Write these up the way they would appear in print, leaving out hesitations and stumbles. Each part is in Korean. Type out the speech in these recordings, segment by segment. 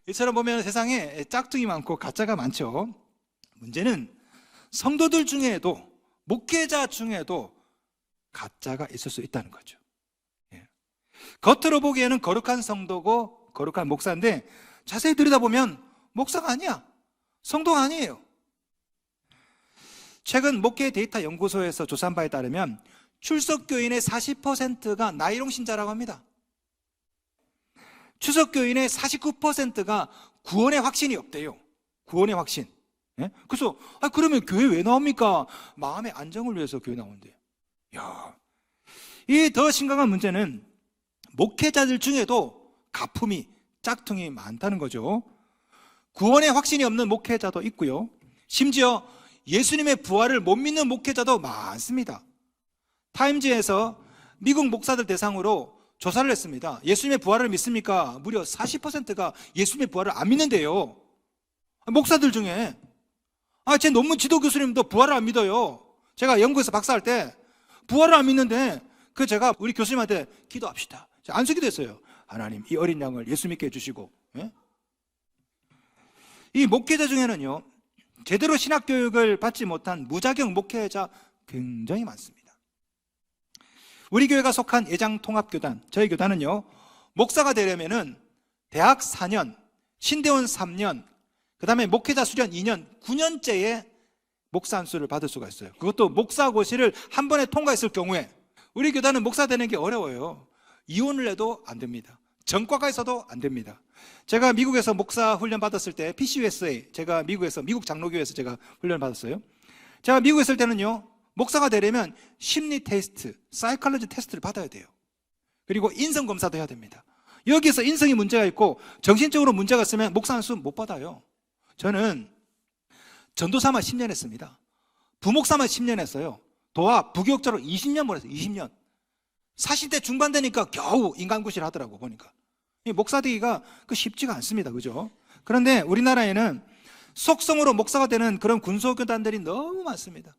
이처럼 보면 세상에 짝퉁이 많고 가짜가 많죠. 문제는 성도들 중에도, 목회자 중에도 가짜가 있을 수 있다는 거죠. 겉으로 보기에는 거룩한 성도고 거룩한 목사인데 자세히 들여다보면 목사가 아니야, 성도가 아니에요. 최근 목회 데이터 연구소에서 조사한 바에 따르면 출석교인의 40%가 나이롱 신자라고 합니다. 출석교인의 49%가 구원의 확신이 없대요. 구원의 확신. 그래서 그러면 교회 왜 나옵니까? 마음의 안정을 위해서 교회 나오는데. 이 더 심각한 문제는 목회자들 중에도 가품이, 짝퉁이 많다는 거죠. 구원의 확신이 없는 목회자도 있고요. 심지어 예수님의 부활을 못 믿는 목회자도 많습니다. 타임즈에서 미국 목사들 대상으로 조사를 했습니다. 예수님의 부활을 믿습니까? 무려 40%가 예수님의 부활을 안 믿는데요. 목사들 중에 제 논문 지도 교수님도 부활을 안 믿어요. 제가 연구에서 박사할 때 부활을 안 믿는데 제가 우리 교수님한테 기도합시다. 안수기도 했어요. 하나님, 이 어린 양을 예수 믿게 해주시고. 이 목회자 중에는요, 제대로 신학교육을 받지 못한 무자격 목회자 굉장히 많습니다. 우리 교회가 속한 예장통합교단, 저희 교단은요, 목사가 되려면은 대학 4년, 신대원 3년, 그 다음에 목회자 수련 2년, 9년째의 목사 안수를 받을 수가 있어요. 그것도 목사고시를 한 번에 통과했을 경우에. 우리 교단은 목사 되는 게 어려워요. 이혼을 해도 안 됩니다. 전과가 있어도 안 됩니다. 제가 미국에서 목사 훈련 받았을 때 PCUSA, 제가 미국 장로교회에서 제가 훈련 받았어요. 제가 미국에 있을 때는요, 목사가 되려면 심리 테스트, 사이콜로지 테스트를 받아야 돼요. 그리고 인성 검사도 해야 됩니다. 여기서 인성이 문제가 있고 정신적으로 문제가 있으면 목사 안수 못 받아요. 저는 전도사만 10년 했습니다. 부목사만 10년 했어요. 도와 부교육자로 20년 보냈어요. 20년. 40대 중반 되니까 겨우 인간구실 하더라고, 보니까. 이 목사 되기가 쉽지가 않습니다. 그죠? 그런데 우리나라에는 속성으로 목사가 되는 그런 군소교단들이 너무 많습니다.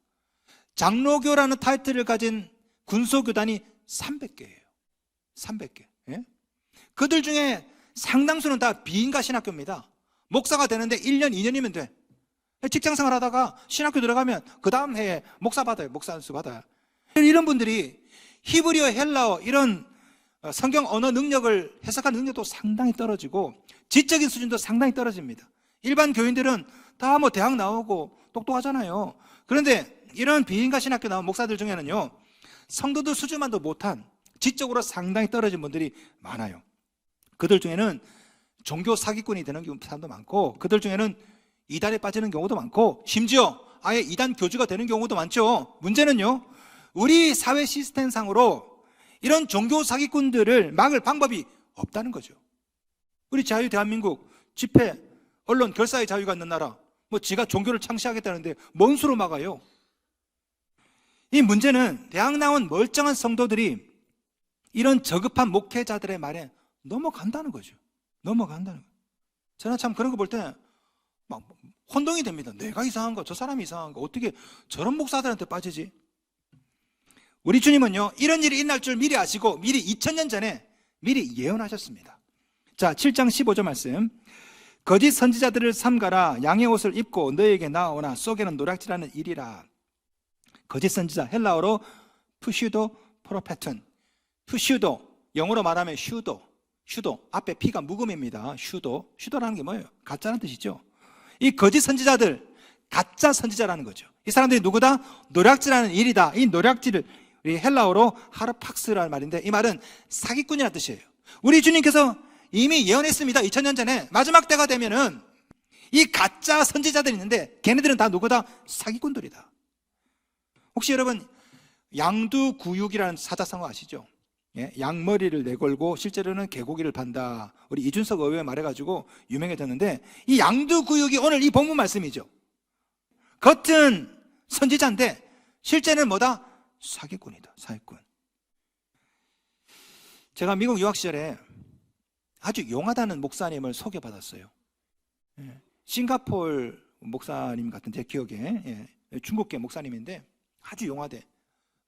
장로교라는 타이틀을 가진 군소교단이 300개예요. 300개. 그들 중에 상당수는 다 비인가 신학교입니다. 목사가 되는데 1년, 2년이면 돼. 직장생활 하다가 신학교 들어가면 그 다음 해에 목사 받아요. 목사 안수 받아요. 이런 분들이 히브리어, 헬라어 이런 성경 언어 능력을 해석하는 능력도 상당히 떨어지고 지적인 수준도 상당히 떨어집니다. 일반 교인들은 다 대학 나오고 똑똑하잖아요. 그런데 이런 비인가 신학교 나온 목사들 중에는요, 성도들 수준만도 못한 지적으로 상당히 떨어진 분들이 많아요. 그들 중에는 종교 사기꾼이 되는 사람도 많고, 그들 중에는 이단에 빠지는 경우도 많고, 심지어 아예 이단 교주가 되는 경우도 많죠. 문제는요, 우리 사회 시스템상으로 이런 종교 사기꾼들을 막을 방법이 없다는 거죠. 우리 자유 대한민국, 집회, 언론, 결사의 자유가 있는 나라, 지가 종교를 창시하겠다는데 뭔 수로 막아요? 이 문제는 대학 나온 멀쩡한 성도들이 이런 저급한 목회자들의 말에 넘어간다는 거죠. 넘어간다는 거예요. 저는 참 그런 거 볼 때 막 혼동이 됩니다. 내가 이상한가? 저 사람이 이상한가? 어떻게 저런 목사들한테 빠지지? 우리 주님은요, 이런 일이 일어날 줄 미리 아시고 미리 2000년 전에 미리 예언하셨습니다. 자, 7장 15절 말씀. 거짓 선지자들을 삼가라. 양의 옷을 입고 너에게 나오나 속에는 노략질하는 일이라. 거짓 선지자, 헬라어로 푸슈도 프로페튼. 푸슈도, 영어로 말하면 슈도. 앞에 P가 묵음입니다. 슈도라는 게 뭐예요? 가짜라는 뜻이죠. 이 거짓 선지자들, 가짜 선지자라는 거죠. 이 사람들이 누구다? 노략질하는 일이다. 이 노략질을 우리 헬라어로 하르팍스라는 말인데, 이 말은 사기꾼이라는 뜻이에요. 우리 주님께서 이미 예언했습니다. 2000년 전에 마지막 때가 되면은 이 가짜 선지자들이 있는데 걔네들은 다 누구다? 사기꾼들이다. 혹시 여러분 양두구육이라는 사자성어 아시죠? 양머리를 내걸고 실제로는 개고기를 판다. 우리 이준석 의회 말해가지고 유명해졌는데, 이 양두구육이 오늘 이 본문 말씀이죠. 겉은 선지자인데 실제는 뭐다? 사기꾼이다. 사기꾼. 제가 미국 유학 시절에 아주 용하다는 목사님을 소개받았어요. 싱가포르 목사님 같은 제 기억에, 중국계 목사님인데 아주 용하대.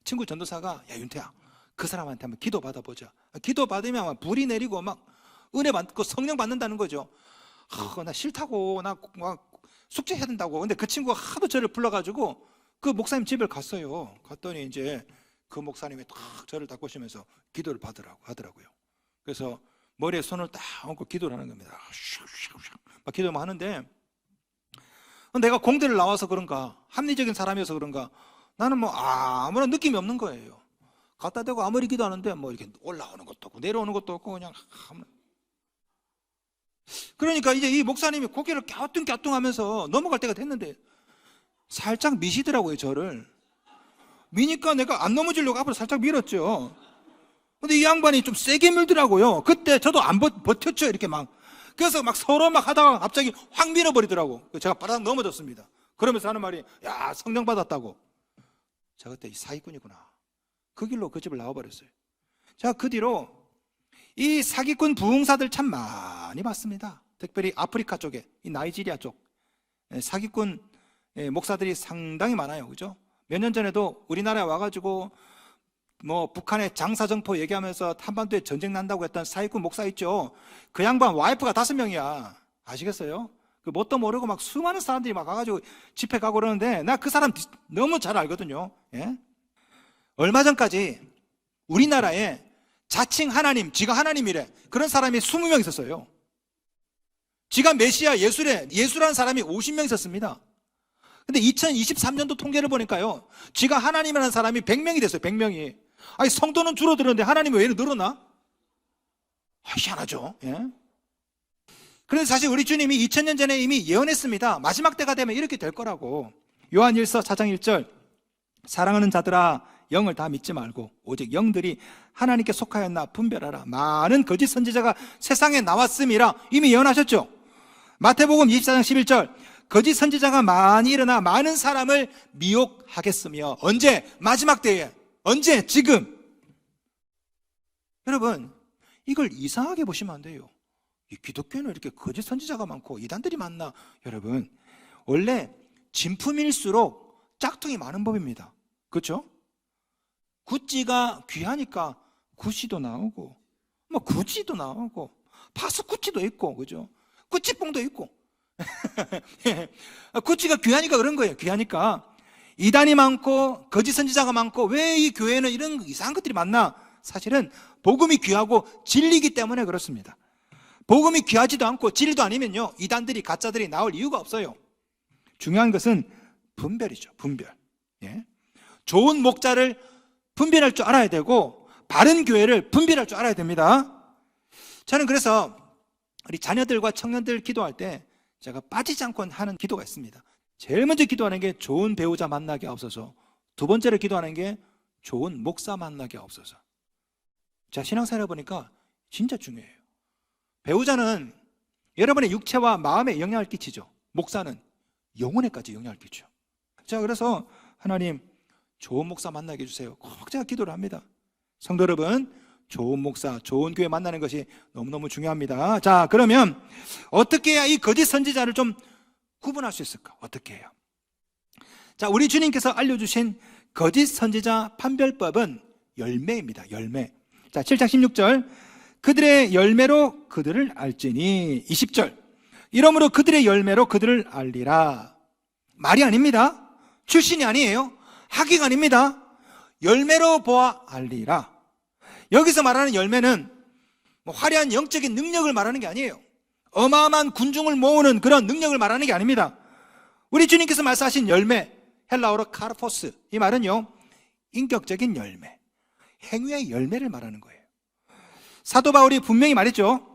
친구 전도사가, 야 윤태야, 그 사람한테 한번 기도 받아보자. 기도 받으면 아마 불이 내리고 막 은혜 받고 성령 받는다는 거죠. 나 싫다고, 나 숙제해야 된다고. 근데 그 친구가 하도 저를 불러가지고 그 목사님 집을 갔어요. 갔더니 이제 그 목사님이 딱 저를 딱 보시면서 기도를 하더라고요. 그래서 머리에 손을 딱 얹고 기도를 하는 겁니다. 막 기도만 하는데, 내가 공대를 나와서 그런가, 합리적인 사람이어서 그런가, 나는 뭐 아무런 느낌이 없는 거예요. 갖다 대고 아무리 기도하는데 뭐 이렇게 올라오는 것도 없고 내려오는 것도 없고 그냥. 그러니까 이제 이 목사님이 고개를 갸우뚱갸우뚱 하면서 넘어갈 때가 됐는데 살짝 미시더라고요, 저를. 미니까 내가 안 넘어지려고 앞으로 살짝 밀었죠. 근데 이 양반이 좀 세게 밀더라고요. 그때 저도 안 버텼죠, 이렇게 막. 그래서 막 서로 막 하다가 갑자기 확 밀어버리더라고. 제가 바닥 넘어졌습니다. 그러면서 하는 말이, 야, 성령 받았다고. 제가 그때 사기꾼이구나. 그 길로 그 집을 나와버렸어요. 자, 그 뒤로 이 사기꾼 부흥사들 참 많이 봤습니다. 특별히 아프리카 쪽에, 이 나이지리아 쪽 사기꾼 목사들이 상당히 많아요. 그죠? 몇 년 전에도 우리나라에 와가지고 뭐 북한의 장사정포 얘기하면서 한반도에 전쟁 난다고 했던 사기꾼 목사 있죠. 그 양반 와이프가 5명이야. 아시겠어요? 그 뭣도 모르고 막 수많은 사람들이 막 가가지고 집회 가고 그러는데 나 그 사람 너무 잘 알거든요. 예? 얼마 전까지 우리나라에 자칭 하나님, 지가 하나님이래, 그런 사람이 20명 있었어요. 지가 메시아 예수라는 사람이 50명 있었습니다. 근데 2023년도 통계를 보니까요, 지가 하나님이라는 사람이 100명이 됐어요. 100명이. 아니, 성도는 줄어들었는데 하나님이 왜 늘어나? 희한하죠. 예? 그런데 사실 우리 주님이 2000년 전에 이미 예언했습니다. 마지막 때가 되면 이렇게 될 거라고. 요한일서 4장 1절, 사랑하는 자들아, 영을 다 믿지 말고 오직 영들이 하나님께 속하였나 분별하라. 많은 거짓 선지자가 세상에 나왔음이라. 이미 예언하셨죠. 마태복음 24장 11절, 거짓 선지자가 많이 일어나 많은 사람을 미혹하겠으며. 언제? 마지막 때에. 언제? 지금. 여러분, 이걸 이상하게 보시면 안 돼요. 이 기독교는 이렇게 거짓 선지자가 많고 이단들이 많나? 여러분, 원래 진품일수록 짝퉁이 많은 법입니다. 그렇죠? 구찌가 귀하니까 구찌도 나오고, 뭐 구찌도 나오고, 파스구찌도 있고, 그죠? 구찌뽕도 있고. 구찌가 귀하니까 그런 거예요. 귀하니까. 이단이 많고 거짓 선지자가 많고, 왜 이 교회는 이런 이상한 것들이 많나? 사실은 복음이 귀하고 진리이기 때문에 그렇습니다. 복음이 귀하지도 않고 진리도 아니면요, 이단들이, 가짜들이 나올 이유가 없어요. 중요한 것은 분별이죠. 분별. 예? 좋은 목자를 분별할 줄 알아야 되고, 바른 교회를 분별할 줄 알아야 됩니다. 저는 그래서 우리 자녀들과 청년들 기도할 때 제가 빠지지 않고 하는 기도가 있습니다. 제일 먼저 기도하는 게 좋은 배우자 만나게 하옵소서. 두 번째로 기도하는 게 좋은 목사 만나게 하옵소서. 제가 신앙생활 해보니까 진짜 중요해요. 배우자는 여러분의 육체와 마음에 영향을 끼치죠. 목사는 영혼에까지 영향을 끼쳐. 자, 그래서 하나님, 좋은 목사 만나게 해주세요. 꼭 제가 기도를 합니다. 성도 여러분, 좋은 목사, 좋은 교회 만나는 것이 너무너무 중요합니다. 자, 그러면 어떻게 해야 이 거짓 선지자를 좀 구분할 수 있을까? 어떻게 해요? 자, 우리 주님께서 알려주신 거짓 선지자 판별법은 열매입니다. 열매. 자, 7장 16절, 그들의 열매로 그들을 알지니. 20절, 이러므로 그들의 열매로 그들을 알리라. 말이 아닙니다. 출신이 아니에요. 학위가 아닙니다. 열매로 보아 알리라. 여기서 말하는 열매는 뭐 화려한 영적인 능력을 말하는 게 아니에요. 어마어마한 군중을 모으는 그런 능력을 말하는 게 아닙니다. 우리 주님께서 말씀하신 열매, 헬라어로 카르포스, 이 말은요, 인격적인 열매, 행위의 열매를 말하는 거예요. 사도 바울이 분명히 말했죠.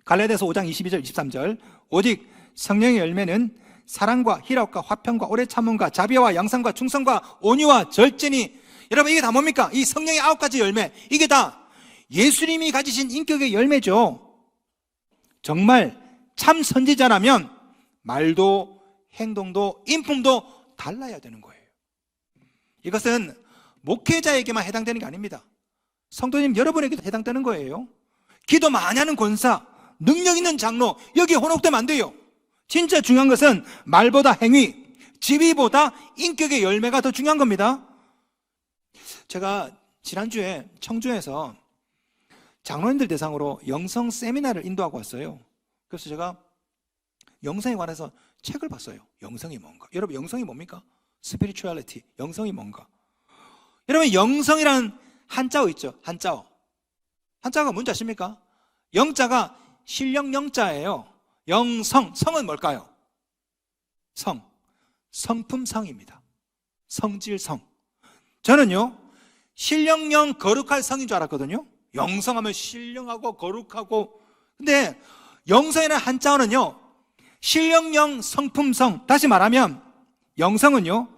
갈라디아서 5장 22절 23절, 오직 성령의 열매는 사랑과 희락과 화평과 오래 참음과 자비와 양선과 충성과 온유와 절제니. 여러분, 이게 다 뭡니까? 이 성령의 9가지 열매, 이게 다 예수님이 가지신 인격의 열매죠. 정말 참 선지자라면 말도 행동도 인품도 달라야 되는 거예요. 이것은 목회자에게만 해당되는 게 아닙니다. 성도님 여러분에게도 해당되는 거예요. 기도 많이 하는 권사, 능력 있는 장로, 여기에 혼옥되면 안 돼요. 진짜 중요한 것은 말보다 행위, 지위보다 인격의 열매가 더 중요한 겁니다. 제가 지난주에 청주에서 장로님들 대상으로 영성 세미나를 인도하고 왔어요. 그래서 제가 영성에 관해서 책을 봤어요. 영성이 뭔가. 여러분, 영성이 뭡니까? 스피리추얼리티. 영성이 뭔가. 여러분, 영성이라는 한자어 있죠. 한자어. 한자가 뭔지 아십니까? 영자가 신령 영자예요. 영성. 성은 뭘까요? 성. 성품성입니다. 성질성. 저는요, 신령영 거룩할 성인 줄 알았거든요. 영성하면 신령하고 거룩하고. 근데 영성이라는 한자어는요, 신령영 성품성. 다시 말하면 영성은요,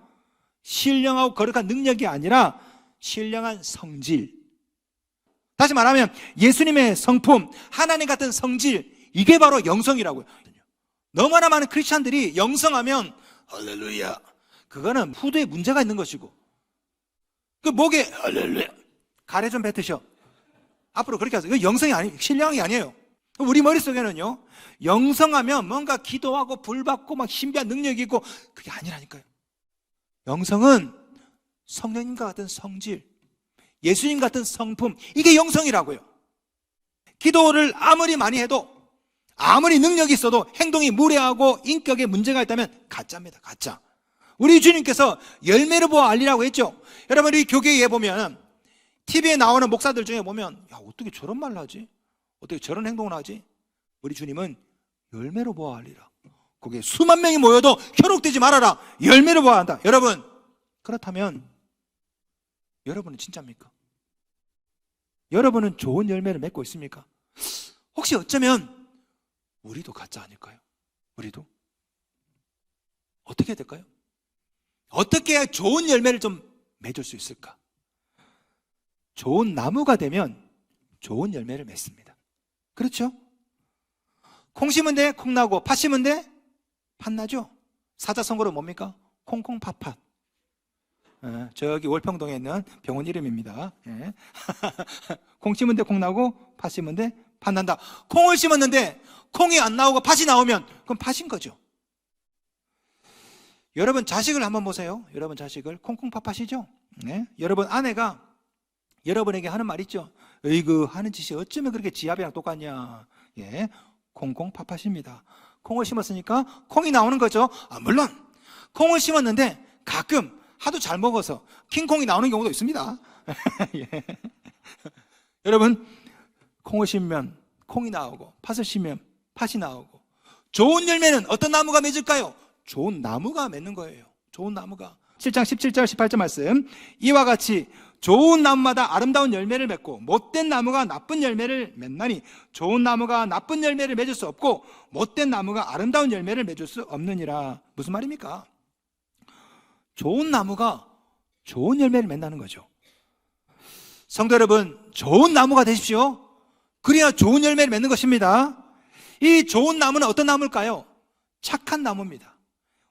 신령하고 거룩한 능력이 아니라 신령한 성질. 다시 말하면 예수님의 성품, 하나님 같은 성질, 이게 바로 영성이라고요. 너무나 많은 크리스찬들이 영성하면 할렐루야, 그거는 후대에 문제가 있는 것이고, 그 목에 할렐루야, 가래 좀 뱉으셔. 앞으로 그렇게 하세요. 이거 영성이 아니, 신령이 아니에요. 우리 머릿속에는요, 영성하면 뭔가 기도하고 불받고 막 신비한 능력이 있고, 그게 아니라니까요. 영성은 성령님과 같은 성질, 예수님 같은 성품, 이게 영성이라고요. 기도를 아무리 많이 해도, 아무리 능력이 있어도 행동이 무례하고 인격에 문제가 있다면 가짜입니다. 가짜. 우리 주님께서 열매를 보아 알리라고 했죠. 여러분, 우리 교계에 보면 TV에 나오는 목사들 중에 보면, 야, 어떻게 저런 말을 하지? 어떻게 저런 행동을 하지? 우리 주님은 열매로 보아 알리라. 거기에 수만 명이 모여도 현혹되지 말아라. 열매로 보아 한다. 여러분, 그렇다면 여러분은 진짜입니까? 여러분은 좋은 열매를 맺고 있습니까? 혹시 어쩌면 우리도 가짜 아닐까요? 우리도? 어떻게 해야 될까요? 어떻게 해야 좋은 열매를 좀 맺을 수 있을까? 좋은 나무가 되면 좋은 열매를 맺습니다. 그렇죠? 콩 심은 데 콩 나고, 팥 심은 데 팥 나죠? 사자성어로 뭡니까? 콩콩팥팥. 저기 월평동에 있는 병원 이름입니다. 콩 심은 데 콩 나고, 팥 심은 데 팥 난다. 콩을 심었는데 콩이 안 나오고 팥이 나오면 그건 팥인 거죠. 여러분 자식을 한번 보세요. 여러분 자식을. 콩콩팥팥이죠? 네? 여러분 아내가 여러분에게 하는 말 있죠? 으이그 하는 짓이 어쩌면 그렇게 지압이랑 똑같냐. 예, 콩콩팥팥입니다. 콩을 심었으니까 콩이 나오는 거죠. 물론 콩을 심었는데 가끔 하도 잘 먹어서 킹콩이 나오는 경우도 있습니다. 예. 여러분, 콩을 심으면 콩이 나오고 팥을 심으면 팥이 나오고, 좋은 열매는 어떤 나무가 맺을까요? 좋은 나무가 맺는 거예요. 좋은 나무가. 7장 17절 18절 말씀, 이와 같이 좋은 나무마다 아름다운 열매를 맺고 못된 나무가 나쁜 열매를 맺나니 좋은 나무가 나쁜 열매를 맺을 수 없고 못된 나무가 아름다운 열매를 맺을 수 없느니라. 무슨 말입니까? 좋은 나무가 좋은 열매를 맺는다는 거죠. 성도 여러분, 좋은 나무가 되십시오. 그래야 좋은 열매를 맺는 것입니다. 이 좋은 나무는 어떤 나무일까요? 착한 나무입니다.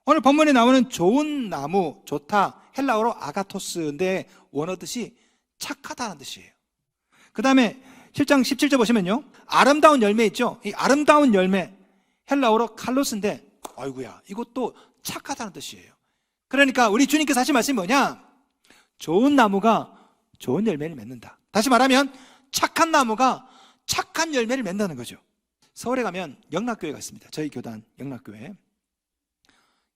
오늘 본문에 나오는 좋은 나무, 좋다, 헬라어로 아가토스인데 원어 뜻이 착하다는 뜻이에요. 그 다음에 7장 17절 보시면요, 아름다운 열매 있죠? 이 아름다운 열매, 헬라어로 칼로스인데, 아이고야, 이것도 착하다는 뜻이에요. 그러니까 우리 주님께서 하신 말씀이 뭐냐? 좋은 나무가 좋은 열매를 맺는다. 다시 말하면 착한 나무가 착한 열매를 맺는다는 거죠. 서울에 가면 영락교회가 있습니다. 저희 교단 영락교회.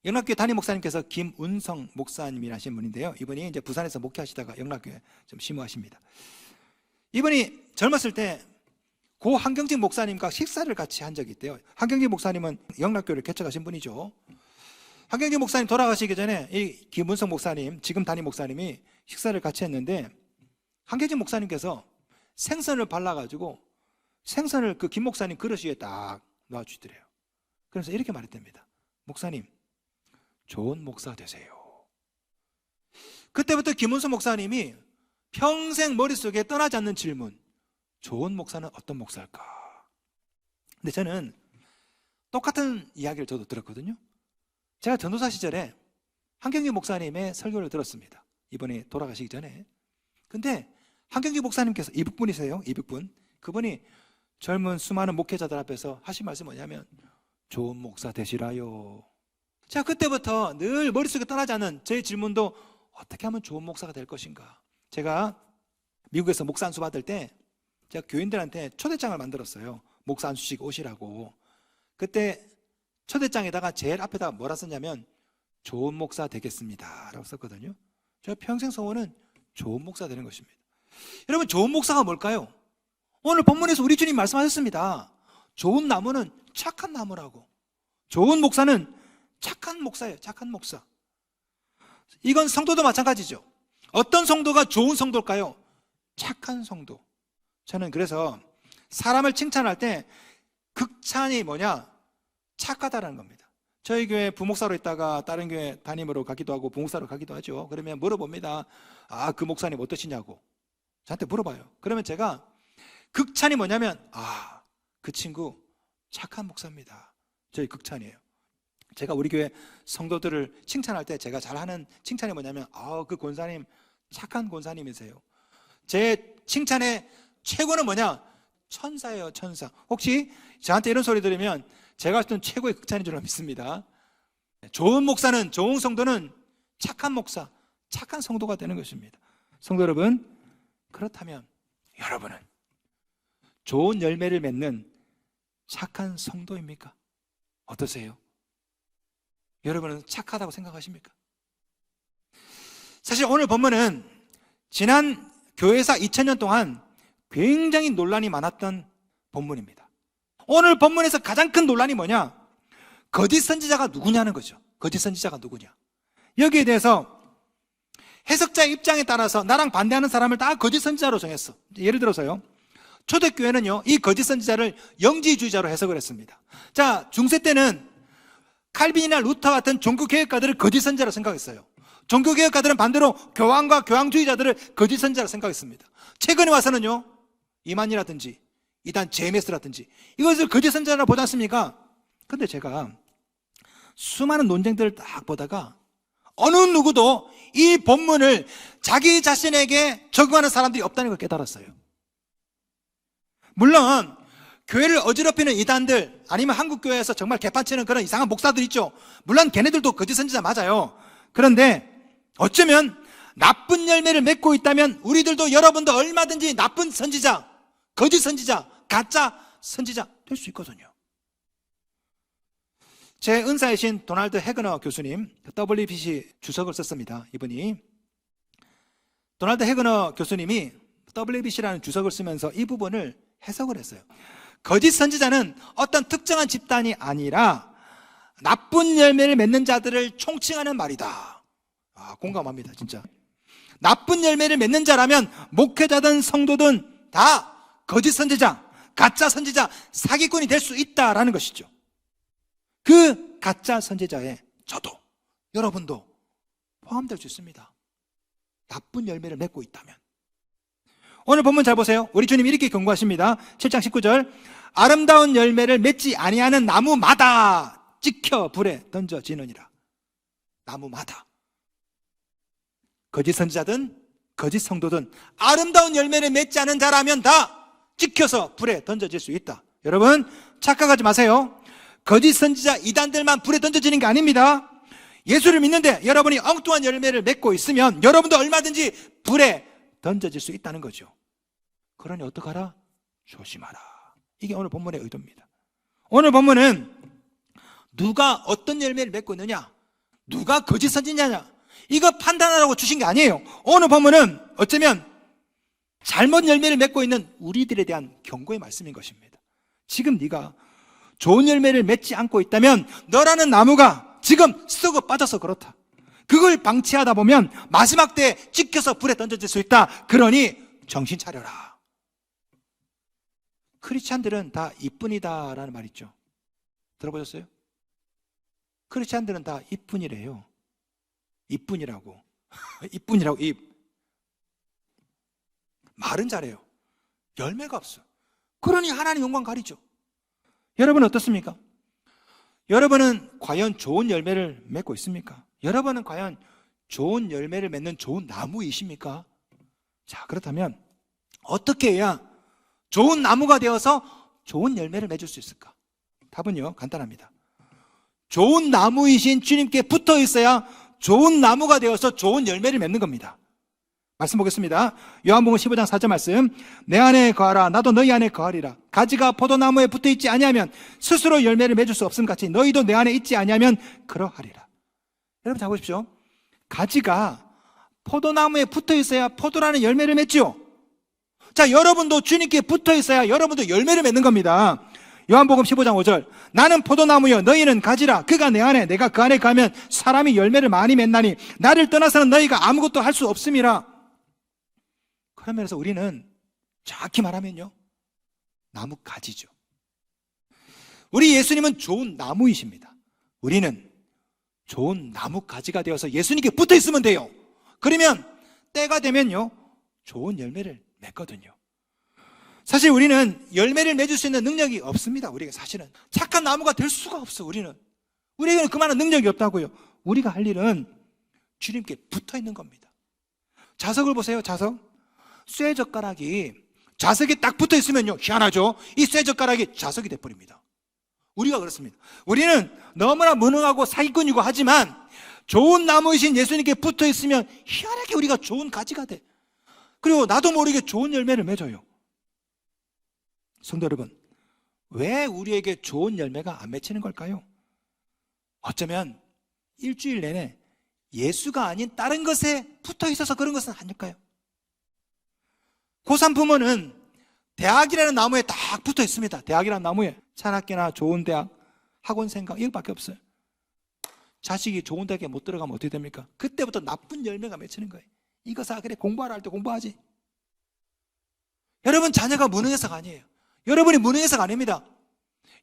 영락교회 담임 목사님께서 김운성 목사님이라신 분인데요. 이분이 이제 부산에서 목회하시다가 영락교회 좀 심호하십니다. 이분이 젊었을 때 고 한경직 목사님과 식사를 같이 한 적이 있대요. 한경직 목사님은 영락교회를 개척하신 분이죠. 한경직 목사님 돌아가시기 전에 이 김운성 목사님, 지금 담임 목사님이 식사를 같이 했는데, 한경직 목사님께서 생선을 발라가지고 생선을 그 김 목사님 그릇 위에 딱 놔주시더래요. 그래서 이렇게 말했답니다. 목사님, 좋은 목사 되세요. 그때부터 김운성 목사님이 평생 머릿속에 떠나지 않는 질문, 좋은 목사는 어떤 목사일까? 근데 저는 똑같은 이야기를 저도 들었거든요. 제가 전도사 시절에 한경직 목사님의 설교를 들었습니다. 이번에 돌아가시기 전에. 근데 한경직 목사님께서 이북분이세요. 이북분. 그분이 젊은 수많은 목회자들 앞에서 하신 말씀이 뭐냐면 좋은 목사 되시라요. 자, 그때부터 늘 머릿속에 떠나지 않는 제 질문도 어떻게 하면 좋은 목사가 될 것인가. 제가 미국에서 목사 안수 받을 때 제가 교인들한테 초대장을 만들었어요. 목사 안수식 오시라고. 그때 초대장에다가 제일 앞에다가 뭐라 썼냐면 좋은 목사 되겠습니다 라고 썼거든요. 저 평생 소원은 좋은 목사 되는 것입니다. 여러분, 좋은 목사가 뭘까요? 오늘 본문에서 우리 주님 말씀하셨습니다. 좋은 나무는 착한 나무라고. 좋은 목사는 착한 목사예요. 착한 목사. 이건 성도도 마찬가지죠. 어떤 성도가 좋은 성도일까요? 착한 성도. 저는 그래서 사람을 칭찬할 때 극찬이 뭐냐? 착하다라는 겁니다. 저희 교회 부목사로 있다가 다른 교회 담임으로 가기도 하고 부목사로 가기도 하죠. 그러면 물어봅니다. 아, 그 목사님 어떠시냐고 저한테 물어봐요. 그러면 제가 극찬이 뭐냐면 아, 그 친구 착한 목사입니다. 저희 극찬이에요. 제가 우리 교회 성도들을 칭찬할 때 제가 잘하는 칭찬이 뭐냐면 아, 그 권사님 착한 권사님이세요. 제 칭찬의 최고는 뭐냐? 천사예요, 천사. 혹시 저한테 이런 소리 들으면 제가 했던 최고의 극찬인 줄 믿습니다. 좋은 목사는, 좋은 성도는 착한 목사, 착한 성도가 되는 것입니다. 성도 여러분, 그렇다면 여러분은 좋은 열매를 맺는 착한 성도입니까? 어떠세요? 여러분은 착하다고 생각하십니까? 사실 오늘 본문은 지난 교회사 2000년 동안 굉장히 논란이 많았던 본문입니다. 오늘 본문에서 가장 큰 논란이 뭐냐? 거짓 선지자가 누구냐는 거죠. 거짓 선지자가 누구냐? 여기에 대해서 해석자의 입장에 따라서 나랑 반대하는 사람을 다 거짓 선지자로 정했어. 예를 들어서요, 초대교회는요 이 거짓 선지자를 영지주의자로 해석을 했습니다. 자, 중세 때는 칼빈이나 루터 같은 종교개혁가들을 거짓 선지자로 생각했어요. 종교개혁가들은 반대로 교황과 교황주의자들을 거짓 선지자로 생각했습니다. 최근에 와서는요, 이만희라든지 이단 제메스라든지 이것을 거짓 선지자라고 보지 않습니까? 근데 제가 수많은 논쟁들을 딱 보다가 어느 누구도 이 본문을 자기 자신에게 적용하는 사람들이 없다는 걸 깨달았어요. 물론 교회를 어지럽히는 이단들 아니면 한국교회에서 정말 개판치는 그런 이상한 목사들 있죠. 물론 걔네들도 거짓 선지자 맞아요. 그런데 어쩌면 나쁜 열매를 맺고 있다면 우리들도 여러분도 얼마든지 나쁜 선지자, 거짓 선지자, 가짜 선지자 될 수 있거든요. 제 은사이신 도널드 헤그너 교수님, WBC 주석을 썼습니다. 이분이 도널드 헤그너 교수님이 WBC라는 주석을 쓰면서 이 부분을 해석을 했어요. 거짓 선지자는 어떤 특정한 집단이 아니라 나쁜 열매를 맺는 자들을 총칭하는 말이다. 아, 공감합니다, 진짜. 나쁜 열매를 맺는 자라면 목회자든 성도든 다 거짓 선지자, 가짜 선지자, 사기꾼이 될 수 있다라는 것이죠. 그 가짜 선지자에 저도, 여러분도 포함될 수 있습니다. 나쁜 열매를 맺고 있다면. 오늘 본문 잘 보세요. 우리 주님 이렇게 경고하십니다. 7장 19절. 아름다운 열매를 맺지 아니하는 나무마다 찍혀 불에 던져지느니라. 나무마다. 거짓 선지자든 거짓 성도든 아름다운 열매를 맺지 않은 자라면 다 찍혀서 불에 던져질 수 있다. 여러분, 착각하지 마세요. 거짓 선지자 이단들만 불에 던져지는 게 아닙니다. 예수를 믿는데 여러분이 엉뚱한 열매를 맺고 있으면 여러분도 얼마든지 불에 던져질 수 있다는 거죠. 그러니 어떡하라? 조심하라. 이게 오늘 본문의 의도입니다. 오늘 본문은 누가 어떤 열매를 맺고 있느냐, 누가 거짓 선지자냐, 이거 판단하라고 주신 게 아니에요. 오늘 본문은 어쩌면 잘못 열매를 맺고 있는 우리들에 대한 경고의 말씀인 것입니다. 지금 네가 좋은 열매를 맺지 않고 있다면 너라는 나무가 지금 썩어 빠져서 그렇다. 그걸 방치하다 보면 마지막 때에 찍혀서 불에 던져질 수 있다. 그러니 정신 차려라. 크리스찬들은 다 이뿐이다라는 말 있죠. 들어보셨어요? 크리스찬들은 다 이뿐이래요. 이뿐이라고. 이뿐이라고. 말은 잘해요. 열매가 없어. 그러니 하나님 영광 가리죠. 여러분은 어떻습니까? 여러분은 과연 좋은 열매를 맺고 있습니까? 여러분은 과연 좋은 열매를 맺는 좋은 나무이십니까? 자, 그렇다면 어떻게 해야 좋은 나무가 되어서 좋은 열매를 맺을 수 있을까? 답은요, 간단합니다. 좋은 나무이신 주님께 붙어 있어야 좋은 나무가 되어서 좋은 열매를 맺는 겁니다. 말씀 보겠습니다. 요한복음 15장 4절 말씀. 내 안에 거하라 나도 너희 안에 거하리라. 가지가 포도나무에 붙어있지 아니하면 스스로 열매를 맺을 수 없음 같이 너희도 내 안에 있지 아니하면 그러하리라. 여러분 잘 보십시오. 가지가 포도나무에 붙어있어야 포도라는 열매를 맺죠. 자, 여러분도 주님께 붙어있어야 여러분도 열매를 맺는 겁니다. 요한복음 15장 5절. 나는 포도나무여 너희는 가지라. 그가 내 안에 내가 그 안에 가면 사람이 열매를 많이 맺나니 나를 떠나서는 너희가 아무것도 할 수 없음이라. 그런 면에서 우리는 정확히 말하면요, 나무 가지죠. 우리 예수님은 좋은 나무이십니다. 우리는 좋은 나무 가지가 되어서 예수님께 붙어 있으면 돼요. 그러면 때가 되면요 좋은 열매를 맺거든요. 사실 우리는 열매를 맺을 수 있는 능력이 없습니다. 우리가 사실은 착한 나무가 될 수가 없어. 우리에게는 그만한 능력이 없다고요. 우리가 할 일은 주님께 붙어 있는 겁니다. 자석을 보세요. 자석. 쇠젓가락이 자석에 딱 붙어 있으면요 희한하죠. 이 쇠젓가락이 자석이 돼버립니다. 우리가 그렇습니다. 우리는 너무나 무능하고 사기꾼이고 하지만 좋은 나무이신 예수님께 붙어 있으면 희한하게 우리가 좋은 가지가 돼. 그리고 나도 모르게 좋은 열매를 맺어요. 성도 여러분, 왜 우리에게 좋은 열매가 안 맺히는 걸까요? 어쩌면 일주일 내내 예수가 아닌 다른 것에 붙어 있어서 그런 것은 아닐까요? 고3 부모는 대학이라는 나무에 딱 붙어 있습니다. 대학이라는 나무에 산학교나 좋은 대학, 학원 생각 이것밖에 없어요. 자식이 좋은 대학에 못 들어가면 어떻게 됩니까? 그때부터 나쁜 열매가 맺히는 거예요. 이거 사 그래 공부하라 할 때 공부하지. 여러분 자녀가 무능해서가 아니에요. 여러분이 무능해서가 아닙니다.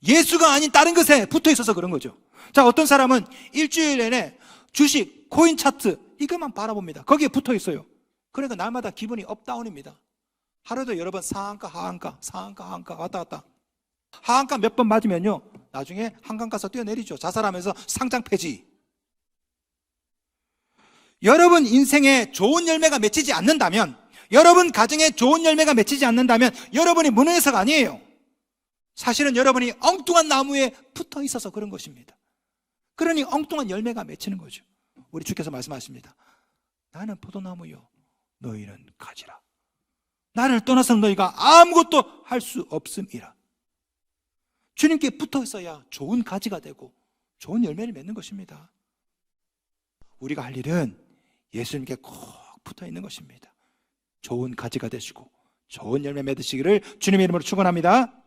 예수가 아닌 다른 것에 붙어 있어서 그런 거죠. 자, 어떤 사람은 일주일 내내 주식, 코인 차트 이것만 바라봅니다. 거기에 붙어 있어요. 그러니까 날마다 기분이 업다운입니다. 하루도 여러 번 상한가 하한가 상한가 하한가 왔다 갔다. 하한가 몇 번 맞으면요 나중에 한강 가서 뛰어내리죠. 자살하면서 상장 폐지. 여러분 인생에 좋은 열매가 맺히지 않는다면, 여러분 가정에 좋은 열매가 맺히지 않는다면 여러분이 무능해서가 아니에요. 사실은 여러분이 엉뚱한 나무에 붙어 있어서 그런 것입니다. 그러니 엉뚱한 열매가 맺히는 거죠. 우리 주께서 말씀하십니다. 나는 포도나무요 너희는 가지라. 나를 떠나서는 너희가 아무것도 할 수 없음이라. 주님께 붙어 있어야 좋은 가지가 되고 좋은 열매를 맺는 것입니다. 우리가 할 일은 예수님께 꼭 붙어 있는 것입니다. 좋은 가지가 되시고 좋은 열매 맺으시기를 주님의 이름으로 축원합니다.